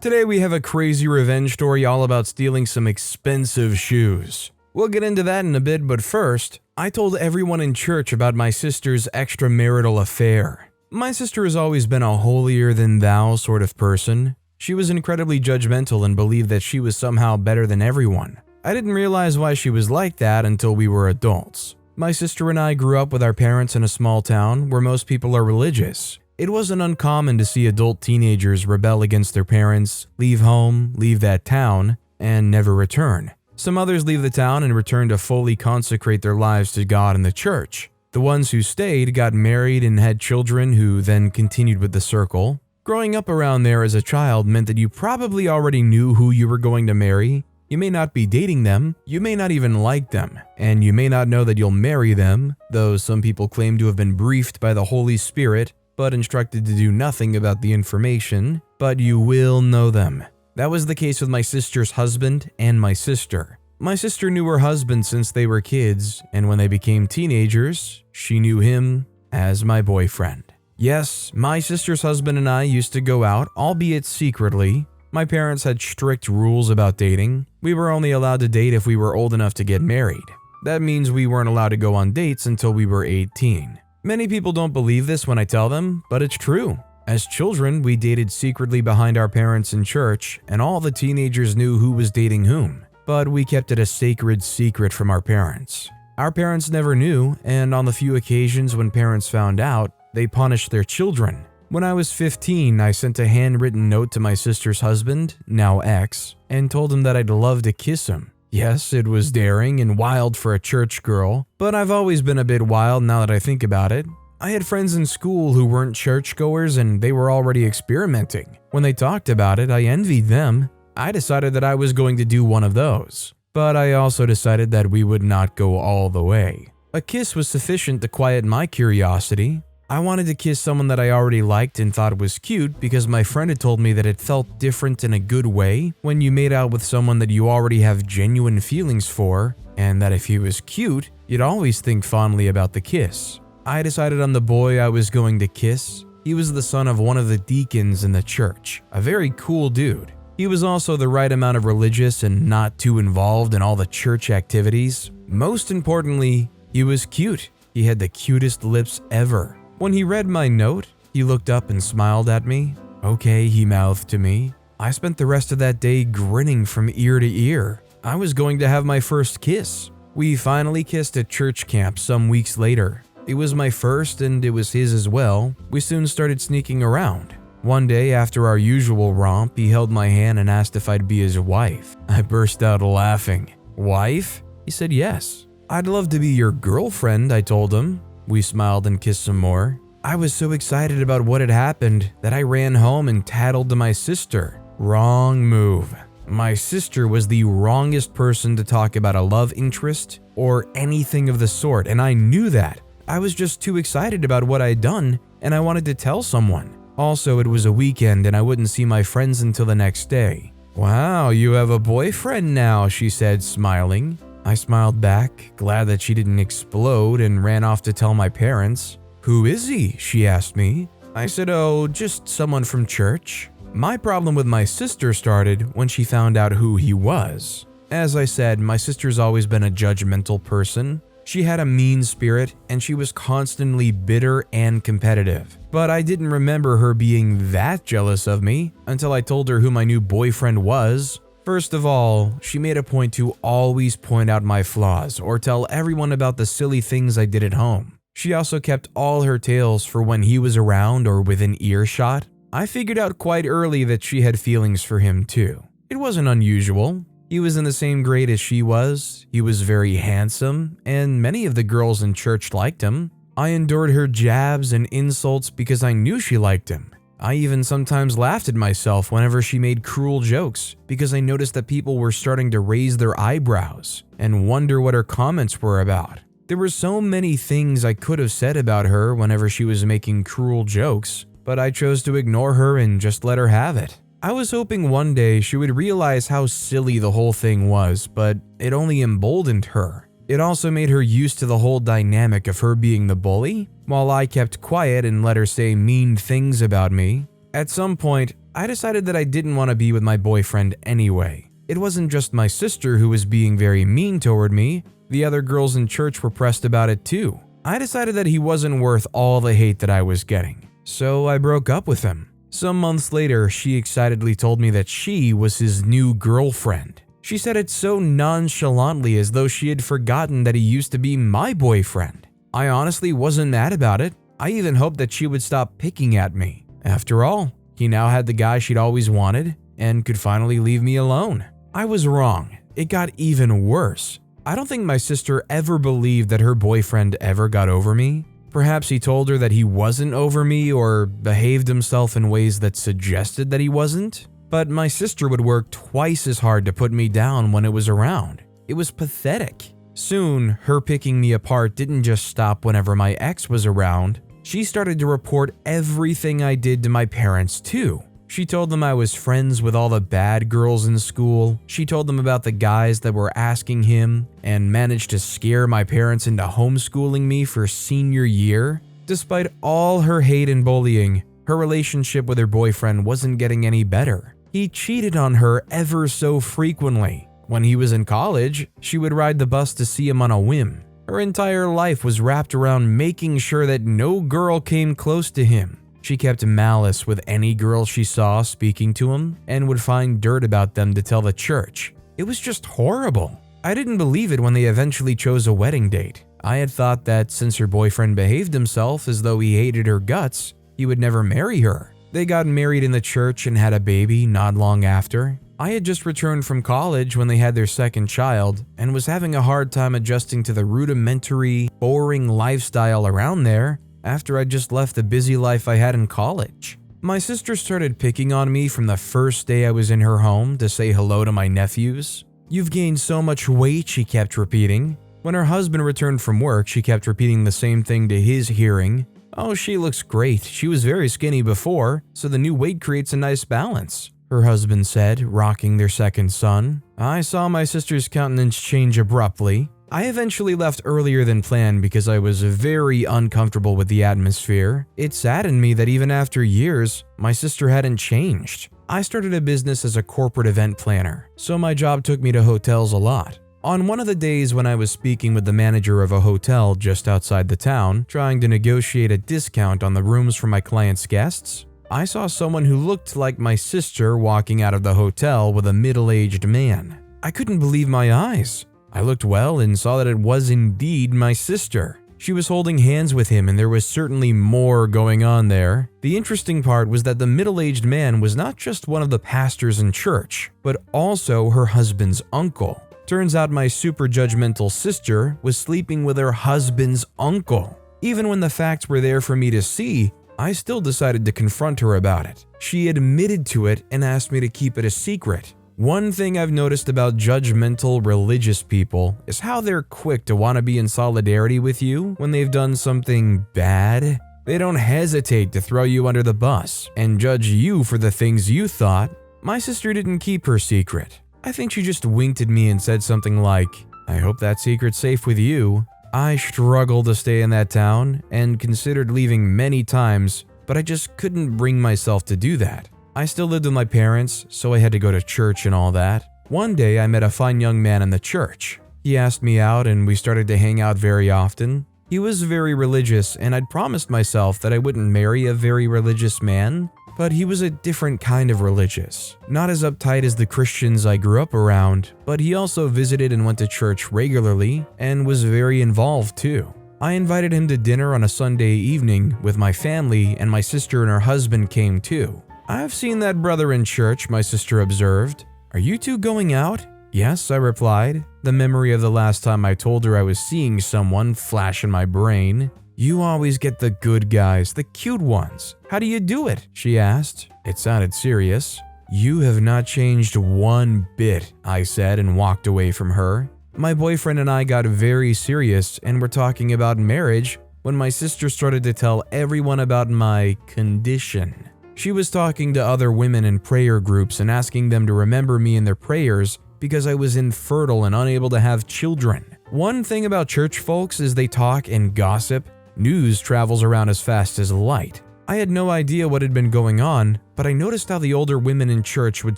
Today we have a crazy revenge story all about stealing some expensive shoes. We'll get into that in a bit, but first, I told everyone in church about my sister's extramarital affair. My sister has always been a holier-than-thou sort of person. She was incredibly judgmental and believed that she was somehow better than everyone. I didn't realize why she was like that until we were adults. My sister and I grew up with our parents in a small town where most people are religious. It wasn't uncommon to see adult teenagers rebel against their parents, leave home, leave that town, and never return. Some others leave the town and return to fully consecrate their lives to God and the church. The ones who stayed got married and had children who then continued with the circle. Growing up around there as a child meant that you probably already knew who you were going to marry. You may not be dating them, you may not even like them, and you may not know that you'll marry them, though some people claim to have been briefed by the Holy Spirit but instructed to do nothing about the information, but you will know them. That was the case with my sister's husband and my sister. My sister knew her husband since they were kids, and when they became teenagers, she knew him as my boyfriend. Yes, my sister's husband and I used to go out, albeit secretly. My parents had strict rules about dating. We were only allowed to date if we were old enough to get married. That means we weren't allowed to go on dates until we were 18. Many people don't believe this when I tell them, but it's true. As children, we dated secretly behind our parents in church, and all the teenagers knew who was dating whom. But we kept it a sacred secret from our parents. Our parents never knew, and on the few occasions when parents found out, they punished their children. When I was 15, I sent a handwritten note to my sister's husband, now ex, and told him that I'd love to kiss him. Yes, it was daring and wild for a church girl, but I've always been a bit wild now that I think about it. I had friends in school who weren't churchgoers and they were already experimenting. When they talked about it, I envied them. I decided that I was going to do one of those, but I also decided that we would not go all the way. A kiss was sufficient to quiet my curiosity. I wanted to kiss someone that I already liked and thought was cute because my friend had told me that it felt different in a good way when you made out with someone that you already have genuine feelings for, and that if he was cute, you'd always think fondly about the kiss. I decided on the boy I was going to kiss. He was the son of one of the deacons in the church, a very cool dude. He was also the right amount of religious and not too involved in all the church activities. Most importantly, he was cute. He had the cutest lips ever. When he read my note, he looked up and smiled at me. Okay, he mouthed to me. I spent the rest of that day grinning from ear to ear. I was going to have my first kiss. We finally kissed at church camp some weeks later. It was my first and it was his as well. We soon started sneaking around. One day after our usual romp, he held my hand and asked if I'd be his wife. I burst out laughing. Wife? He said yes. I'd love to be your girlfriend, I told him. We smiled and kissed some more. I was so excited about what had happened that I ran home and tattled to my sister. Wrong move. My sister was the wrongest person to talk about a love interest or anything of the sort, and I knew that. I was just too excited about what I'd done, and I wanted to tell someone. Also, it was a weekend and I wouldn't see my friends until the next day. Wow, you have a boyfriend now, she said, smiling. I smiled back, glad that she didn't explode, and ran off to tell my parents. Who is he? She asked me. I said, oh, just someone from church. My problem with my sister started when she found out who he was. As I said, my sister's always been a judgmental person. She had a mean spirit, and she was constantly bitter and competitive. But I didn't remember her being that jealous of me until I told her who my new boyfriend was. First of all, she made a point to always point out my flaws or tell everyone about the silly things I did at home. She also kept all her tales for when he was around or within earshot. I figured out quite early that she had feelings for him too. It wasn't unusual. He was in the same grade as she was, he was very handsome, and many of the girls in church liked him. I endured her jabs and insults because I knew she liked him. I even sometimes laughed at myself whenever she made cruel jokes because I noticed that people were starting to raise their eyebrows and wonder what her comments were about. There were so many things I could have said about her whenever she was making cruel jokes, but I chose to ignore her and just let her have it. I was hoping one day she would realize how silly the whole thing was, but it only emboldened her. It also made her used to the whole dynamic of her being the bully, while I kept quiet and let her say mean things about me. At some point, I decided that I didn't want to be with my boyfriend anyway. It wasn't just my sister who was being very mean toward me, the other girls in church were pressed about it too. I decided that he wasn't worth all the hate that I was getting, so I broke up with him. Some months later, she excitedly told me that she was his new girlfriend. She said it so nonchalantly as though she had forgotten that he used to be my boyfriend. I honestly wasn't mad about it. I even hoped that she would stop picking at me. After all, he now had the guy she'd always wanted and could finally leave me alone. I was wrong. It got even worse. I don't think my sister ever believed that her boyfriend ever got over me. Perhaps he told her that he wasn't over me or behaved himself in ways that suggested that he wasn't. But my sister would work twice as hard to put me down when it was around. It was pathetic. Soon, her picking me apart didn't just stop whenever my ex was around. She started to report everything I did to my parents too. She told them I was friends with all the bad girls in school. She told them about the guys that were asking him and managed to scare my parents into homeschooling me for senior year. Despite all her hate and bullying, her relationship with her boyfriend wasn't getting any better. He cheated on her ever so frequently. When he was in college, she would ride the bus to see him on a whim. Her entire life was wrapped around making sure that no girl came close to him. She kept malice with any girl she saw speaking to him and would find dirt about them to tell the church. It was just horrible. I didn't believe it when they eventually chose a wedding date. I had thought that since her boyfriend behaved himself as though he hated her guts, he would never marry her. They got married in the church and had a baby not long after. I had just returned from college when they had their second child and was having a hard time adjusting to the rudimentary, boring lifestyle around there after I just left the busy life I had in college. My sister started picking on me from the first day I was in her home to say hello to my nephews. "You've gained so much weight," she kept repeating. When her husband returned from work, she kept repeating the same thing to his hearing. "Oh, she looks great. She was very skinny before, so the new weight creates a nice balance," her husband said, rocking their second son. I saw my sister's countenance change abruptly. I eventually left earlier than planned because I was very uncomfortable with the atmosphere. It saddened me that even after years, my sister hadn't changed. I started a business as a corporate event planner, so my job took me to hotels a lot. On one of the days when I was speaking with the manager of a hotel just outside the town, trying to negotiate a discount on the rooms for my clients' guests, I saw someone who looked like my sister walking out of the hotel with a middle-aged man. I couldn't believe my eyes. I looked well and saw that it was indeed my sister. She was holding hands with him and there was certainly more going on there. The interesting part was that the middle-aged man was not just one of the pastors in church, but also her husband's uncle. Turns out my super judgmental sister was sleeping with her husband's uncle. Even when the facts were there for me to see, I still decided to confront her about it. She admitted to it and asked me to keep it a secret. One thing I've noticed about judgmental religious people is how they're quick to want to be in solidarity with you when they've done something bad. They don't hesitate to throw you under the bus and judge you for the things you thought. My sister didn't keep her secret. I think she just winked at me and said something like, "I hope that secret's safe with you." I struggled to stay in that town and considered leaving many times, but I just couldn't bring myself to do that. I still lived with my parents, so I had to go to church and all that. One day I met a fine young man in the church. He asked me out and we started to hang out very often. He was very religious and I'd promised myself that I wouldn't marry a very religious man, but he was a different kind of religious. Not as uptight as the Christians I grew up around, but he also visited and went to church regularly and was very involved too. I invited him to dinner on a Sunday evening with my family and my sister and her husband came too. "I've seen that brother in church," my sister observed. "Are you two going out?" "Yes," I replied. The memory of the last time I told her I was seeing someone flash in my brain. "You always get the good guys, the cute ones. How do you do it?" she asked. It sounded serious. "You have not changed one bit," I said and walked away from her. My boyfriend and I got very serious and were talking about marriage when my sister started to tell everyone about my condition. She was talking to other women in prayer groups and asking them to remember me in their prayers because I was infertile and unable to have children. One thing about church folks is they talk and gossip. News travels around as fast as light. I had no idea what had been going on, but I noticed how the older women in church would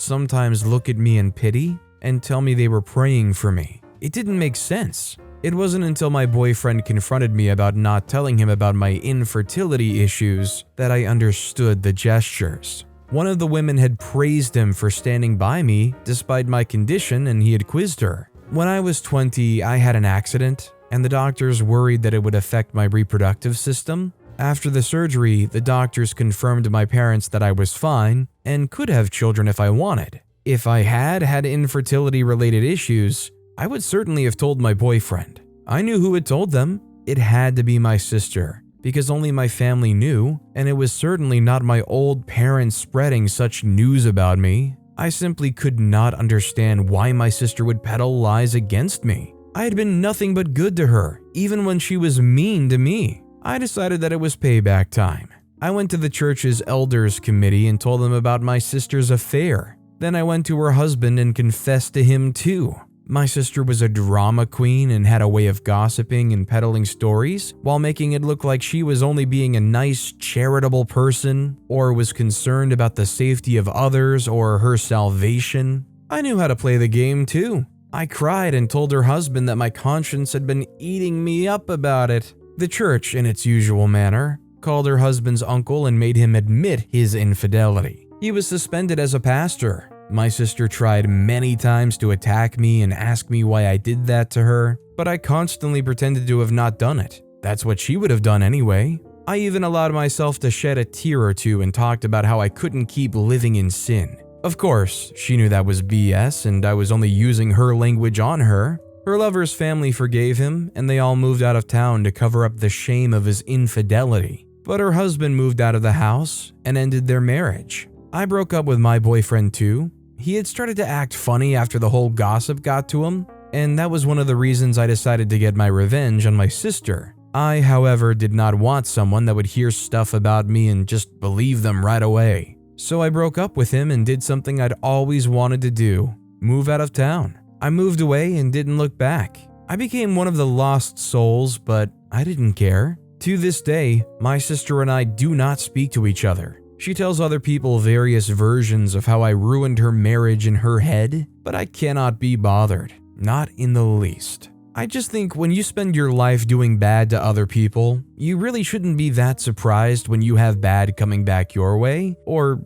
sometimes look at me in pity and tell me they were praying for me. It didn't make sense. It wasn't until my boyfriend confronted me about not telling him about my infertility issues that I understood the gestures. One of the women had praised him for standing by me despite my condition, and he had quizzed her. When I was 20, I had an accident, and the doctors worried that it would affect my reproductive system. After the surgery, the doctors confirmed to my parents that I was fine and could have children if I wanted. If I had infertility-related issues, I would certainly have told my boyfriend. I knew who had told them. It had to be my sister, because only my family knew, and it was certainly not my old parents spreading such news about me. I simply could not understand why my sister would peddle lies against me. I had been nothing but good to her, even when she was mean to me. I decided that it was payback time. I went to the church's elders committee and told them about my sister's affair. Then I went to her husband and confessed to him too. My sister was a drama queen and had a way of gossiping and peddling stories while making it look like she was only being a nice, charitable person or was concerned about the safety of others or her salvation. I knew how to play the game too. I cried and told her husband that my conscience had been eating me up about it. The church, in its usual manner, called her husband's uncle and made him admit his infidelity. He was suspended as a pastor. My sister tried many times to attack me and ask me why I did that to her, but I constantly pretended to have not done it. That's what she would have done anyway. I even allowed myself to shed a tear or two and talked about how I couldn't keep living in sin. Of course, she knew that was BS and I was only using her language on her. Her lover's family forgave him, and they all moved out of town to cover up the shame of his infidelity. But her husband moved out of the house and ended their marriage. I broke up with my boyfriend too. He had started to act funny after the whole gossip got to him, and that was one of the reasons I decided to get my revenge on my sister. I, however, did not want someone that would hear stuff about me and just believe them right away. So I broke up with him and did something I'd always wanted to do: move out of town. I moved away and didn't look back. I became one of the lost souls, but I didn't care. To this day, my sister and I do not speak to each other. She tells other people various versions of how I ruined her marriage in her head, but I cannot be bothered. Not in the least. I just think when you spend your life doing bad to other people, you really shouldn't be that surprised when you have bad coming back your way, or,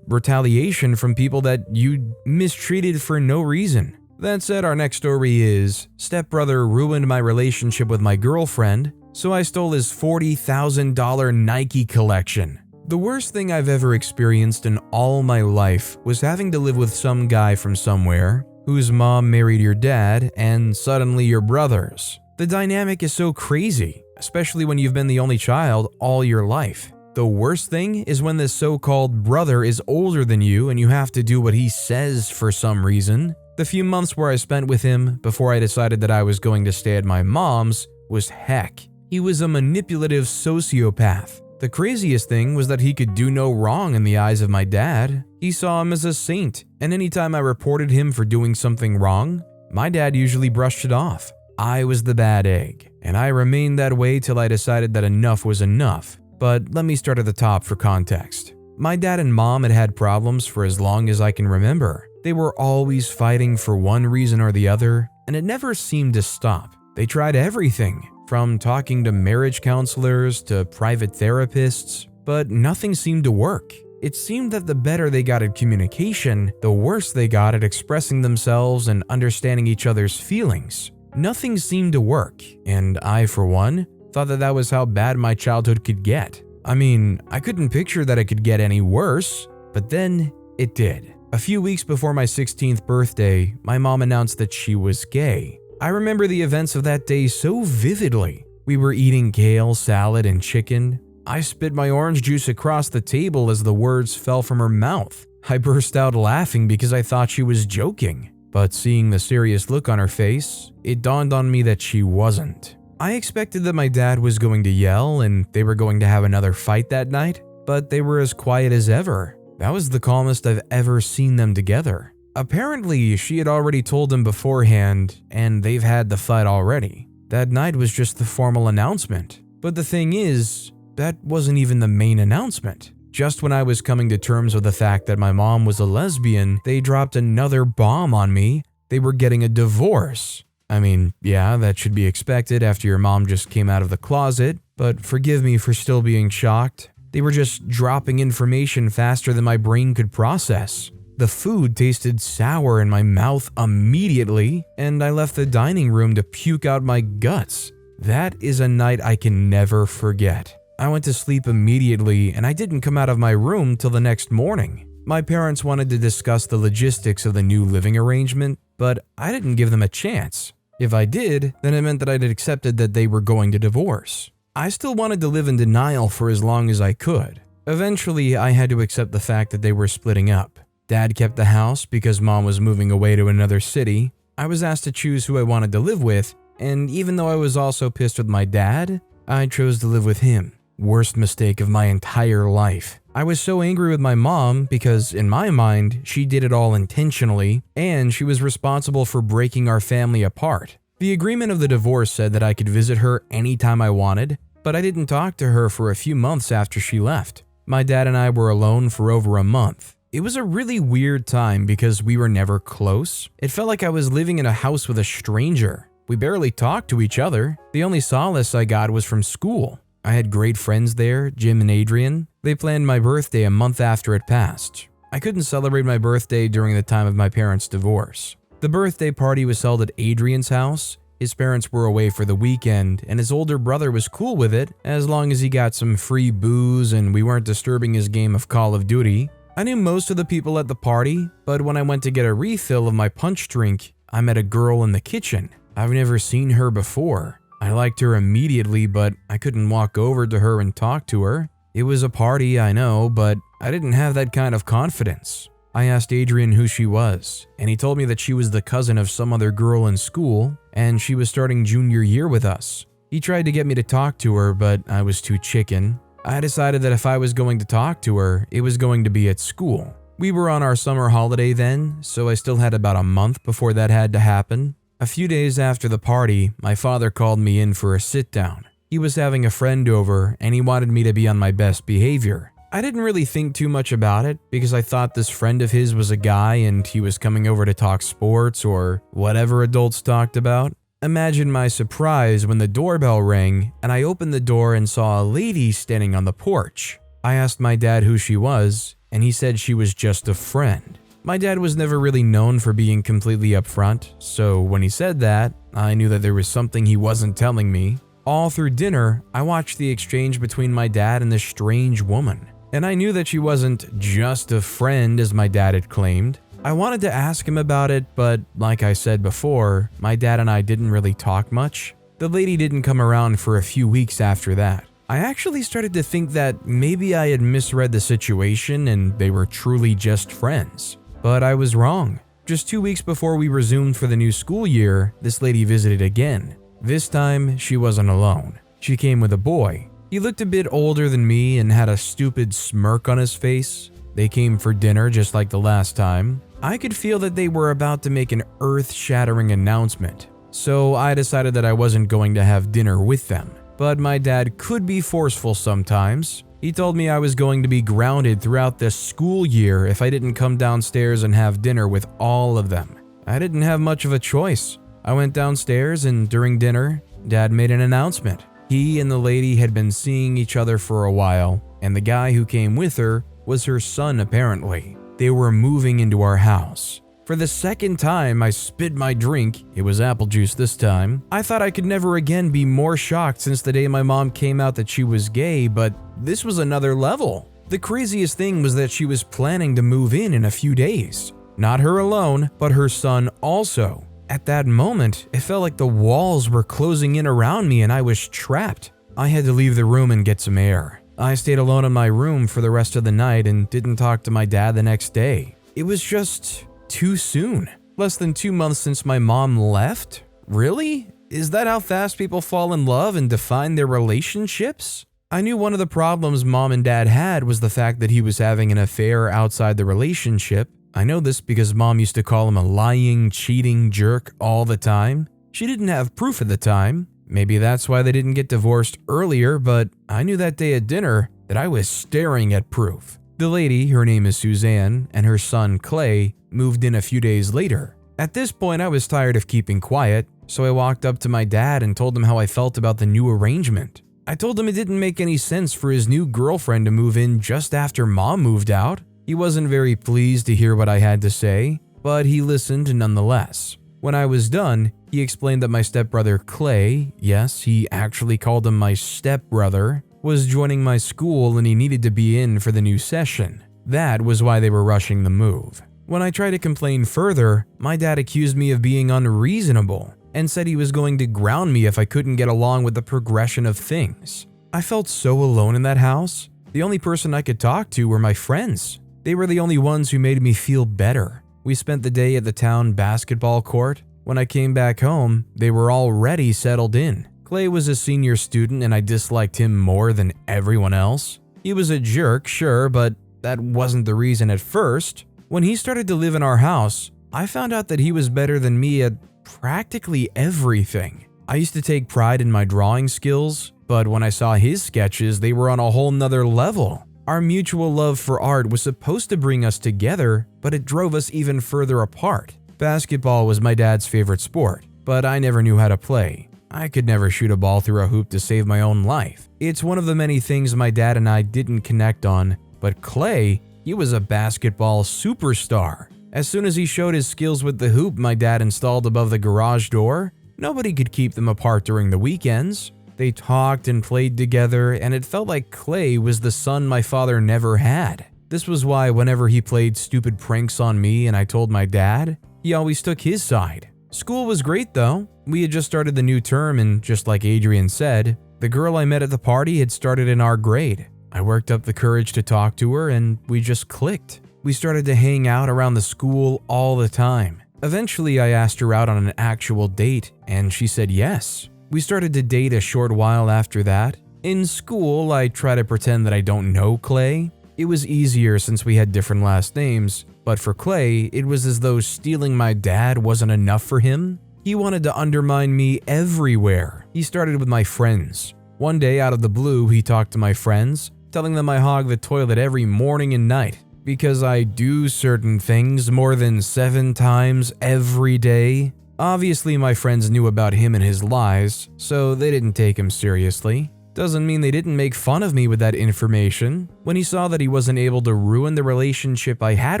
retaliation from people that you mistreated for no reason. That said, our next story is, stepbrother ruined my relationship with my girlfriend, so I stole his $40,000 Nike collection. The worst thing I've ever experienced in all my life was having to live with some guy from somewhere whose mom married your dad and suddenly your brothers. The dynamic is so crazy, especially when you've been the only child all your life. The worst thing is when this so-called brother is older than you and you have to do what he says for some reason. The few months where I spent with him before I decided that I was going to stay at my mom's was heck. He was a manipulative sociopath. The craziest thing was that he could do no wrong in the eyes of my dad. He saw him as a saint, and anytime I reported him for doing something wrong, my dad usually brushed it off. I was the bad egg, and I remained that way till I decided that enough was enough. But let me start at the top for context. My dad and mom had had problems for as long as I can remember. They were always fighting for one reason or the other, and it never seemed to stop. They tried everything, from talking to marriage counselors to private therapists, but nothing seemed to work. It seemed that the better they got at communication, the worse they got at expressing themselves and understanding each other's feelings. Nothing seemed to work, and I, for one, thought that that was how bad my childhood could get. I mean, I couldn't picture that it could get any worse, but then it did. A few weeks before my 16th birthday, my mom announced that she was gay. I remember the events of that day so vividly. We were eating kale, salad, and chicken. I spit my orange juice across the table as the words fell from her mouth. I burst out laughing because I thought she was joking. But seeing the serious look on her face, it dawned on me that she wasn't. I expected that my dad was going to yell and they were going to have another fight that night, but they were as quiet as ever. That was the calmest I've ever seen them together. Apparently, she had already told him beforehand, and they've had the fight already. That night was just the formal announcement. But the thing is, that wasn't even the main announcement. Just when I was coming to terms with the fact that my mom was a lesbian, they dropped another bomb on me. They were getting a divorce. I mean, yeah, that should be expected after your mom just came out of the closet, but forgive me for still being shocked. They were just dropping information faster than my brain could process. The food tasted sour in my mouth immediately, and I left the dining room to puke out my guts. That is a night I can never forget. I went to sleep immediately, and I didn't come out of my room till the next morning. My parents wanted to discuss the logistics of the new living arrangement, but I didn't give them a chance. If I did, then it meant that I'd accepted that they were going to divorce. I still wanted to live in denial for as long as I could. Eventually, I had to accept the fact that they were splitting up. Dad kept the house because Mom was moving away to another city. I was asked to choose who I wanted to live with, and even though I was also pissed with my dad, I chose to live with him. Worst mistake of my entire life. I was so angry with my mom because, in my mind, she did it all intentionally, and she was responsible for breaking our family apart. The agreement of the divorce said that I could visit her anytime I wanted, but I didn't talk to her for a few months after she left. My dad and I were alone for over a month. It was a really weird time because we were never close. It felt like I was living in a house with a stranger. We barely talked to each other. The only solace I got was from school. I had great friends there, Jim and Adrian. They planned my birthday a month after it passed. I couldn't celebrate my birthday during the time of my parents' divorce. The birthday party was held at Adrian's house. His parents were away for the weekend, and his older brother was cool with it as long as he got some free booze and we weren't disturbing his game of Call of Duty. I knew most of the people at the party, but when I went to get a refill of my punch drink, I met a girl in the kitchen. I've never seen her before. I liked her immediately, but I couldn't walk over to her and talk to her. It was a party, I know, but I didn't have that kind of confidence. I asked Adrian who she was, and he told me that she was the cousin of some other girl in school, and she was starting junior year with us. He tried to get me to talk to her, but I was too chicken. I decided that if I was going to talk to her, it was going to be at school. We were on our summer holiday then, so I still had about a month before that had to happen. A few days after the party, my father called me in for a sit-down. He was having a friend over, and he wanted me to be on my best behavior. I didn't really think too much about it because I thought this friend of his was a guy and he was coming over to talk sports or whatever adults talked about. Imagine my surprise when the doorbell rang and I opened the door and saw a lady standing on the porch. I asked my dad who she was, and he said she was just a friend. My dad was never really known for being completely upfront, so when he said that, I knew that there was something he wasn't telling me. All through dinner, I watched the exchange between my dad and this strange woman, and I knew that she wasn't just a friend as my dad had claimed. I wanted to ask him about it, but like I said before, my dad and I didn't really talk much. The lady didn't come around for a few weeks after that. I actually started to think that maybe I had misread the situation and they were truly just friends. But I was wrong. Just 2 weeks before we resumed for the new school year, this lady visited again. This time, she wasn't alone. She came with a boy. He looked a bit older than me and had a stupid smirk on his face. They came for dinner just like the last time. I could feel that they were about to make an earth-shattering announcement, so I decided that I wasn't going to have dinner with them. But my dad could be forceful sometimes. He told me I was going to be grounded throughout the school year if I didn't come downstairs and have dinner with all of them. I didn't have much of a choice. I went downstairs and during dinner, Dad made an announcement. He and the lady had been seeing each other for a while, and the guy who came with her was her son apparently. They were moving into our house. For the second time, I spit my drink. It was apple juice this time. I thought I could never again be more shocked since the day my mom came out that she was gay, but this was another level. The craziest thing was that she was planning to move in a few days. Not her alone, but her son also. At that moment, it felt like the walls were closing in around me and I was trapped. I had to leave the room and get some air. I stayed alone in my room for the rest of the night and didn't talk to my dad the next day. It was just too soon. Less than 2 months since my mom left? Really? Is that how fast people fall in love and define their relationships? I knew one of the problems mom and dad had was the fact that he was having an affair outside the relationship. I know this because mom used to call him a lying, cheating jerk all the time. She didn't have proof at the time, Maybe that's why they didn't get divorced earlier, but I knew that day at dinner that I was staring at proof. The lady, her name is Suzanne, and her son Clay moved in a few days later. At this point, I was tired of keeping quiet, so I walked up to my dad and told him how I felt about the new arrangement. I told him it didn't make any sense for his new girlfriend to move in just after Mom moved out. He wasn't very pleased to hear what I had to say, but he listened nonetheless. When I was done, he explained that my stepbrother Clay, yes, he actually called him my stepbrother, was joining my school and he needed to be in for the new session. That was why they were rushing the move. When I tried to complain further, my dad accused me of being unreasonable and said he was going to ground me if I couldn't get along with the progression of things. I felt so alone in that house. The only person I could talk to were my friends. They were the only ones who made me feel better. We spent the day at the town basketball court. When I came back home, they were already settled in. Clay was a senior student and I disliked him more than everyone else. He was a jerk, sure, but that wasn't the reason at first. When he started to live in our house, I found out that he was better than me at practically everything. I used to take pride in my drawing skills, but when I saw his sketches, they were on a whole nother level. Our mutual love for art was supposed to bring us together, but it drove us even further apart. Basketball was my dad's favorite sport, but I never knew how to play. I could never shoot a ball through a hoop to save my own life. It's one of the many things my dad and I didn't connect on, but Clay, he was a basketball superstar. As soon as he showed his skills with the hoop my dad installed above the garage door, nobody could keep them apart during the weekends. They talked and played together, and it felt like Clay was the son my father never had. This was why whenever he played stupid pranks on me and I told my dad, he always took his side. School was great though. We had just started the new term and just like Adrian said, the girl I met at the party had started in our grade. I worked up the courage to talk to her and we just clicked. We started to hang out around the school all the time. Eventually I asked her out on an actual date and she said yes. We started to date a short while after that. In school, I try to pretend that I don't know Clay. It was easier since we had different last names, but for Clay, it was as though stealing my dad wasn't enough for him. He wanted to undermine me everywhere. He started with my friends. One day, out of the blue, he talked to my friends, telling them I hog the toilet every morning and night because I do certain things more than 7 times every day. Obviously, my friends knew about him and his lies, so they didn't take him seriously. Doesn't mean they didn't make fun of me with that information. When he saw that he wasn't able to ruin the relationship I had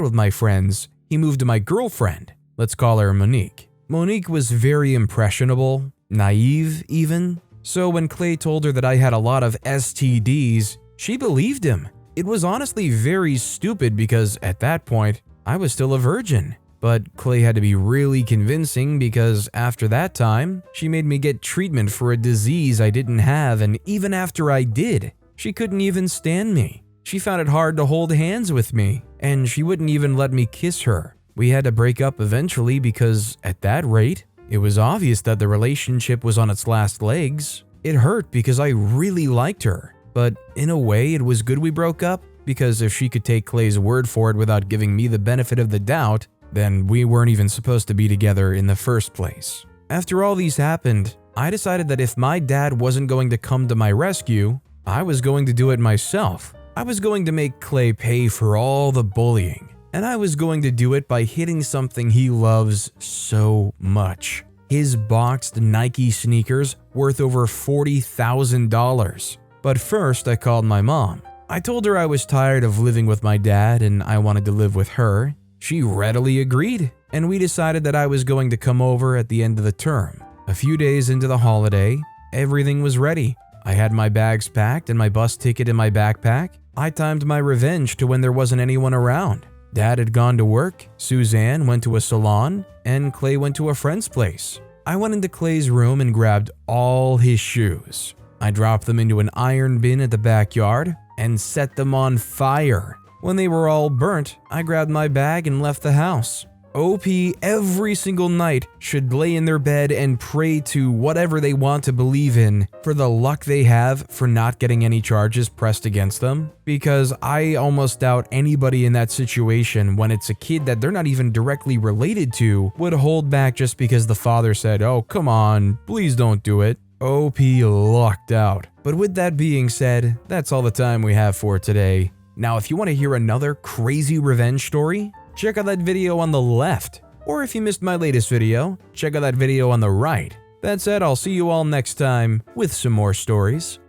with my friends, he moved to my girlfriend. Let's call her Monique. Monique was very impressionable, naive even. So when Clay told her that I had a lot of STDs, she believed him. It was honestly very stupid because at that point, I was still a virgin. But Clay had to be really convincing because after that time, she made me get treatment for a disease I didn't have, and even after I did, she couldn't even stand me. She found it hard to hold hands with me, and she wouldn't even let me kiss her. We had to break up eventually because at that rate, it was obvious that the relationship was on its last legs. It hurt because I really liked her, but in a way it was good we broke up because if she could take Clay's word for it without giving me the benefit of the doubt, then we weren't even supposed to be together in the first place. After all these happened, I decided that if my dad wasn't going to come to my rescue, I was going to do it myself. I was going to make Clay pay for all the bullying, and I was going to do it by hitting something he loves so much. His boxed Nike sneakers worth over $40,000. But first, I called my mom. I told her I was tired of living with my dad and I wanted to live with her. She readily agreed, and we decided that I was going to come over at the end of the term. A few days into the holiday, everything was ready. I had my bags packed and my bus ticket in my backpack. I timed my revenge to when there wasn't anyone around. Dad had gone to work, Suzanne went to a salon, and Clay went to a friend's place. I went into Clay's room and grabbed all his shoes. I dropped them into an iron bin at the backyard and set them on fire. When they were all burnt, I grabbed my bag and left the house. OP every single night should lay in their bed and pray to whatever they want to believe in for the luck they have for not getting any charges pressed against them. Because I almost doubt anybody in that situation, when it's a kid that they're not even directly related to, would hold back just because the father said, "Oh, come on, please don't do it." OP lucked out. But with that being said, that's all the time we have for today. Now, if you want to hear another crazy revenge story, check out that video on the left. Or if you missed my latest video, check out that video on the right. That said, I'll see you all next time with some more stories.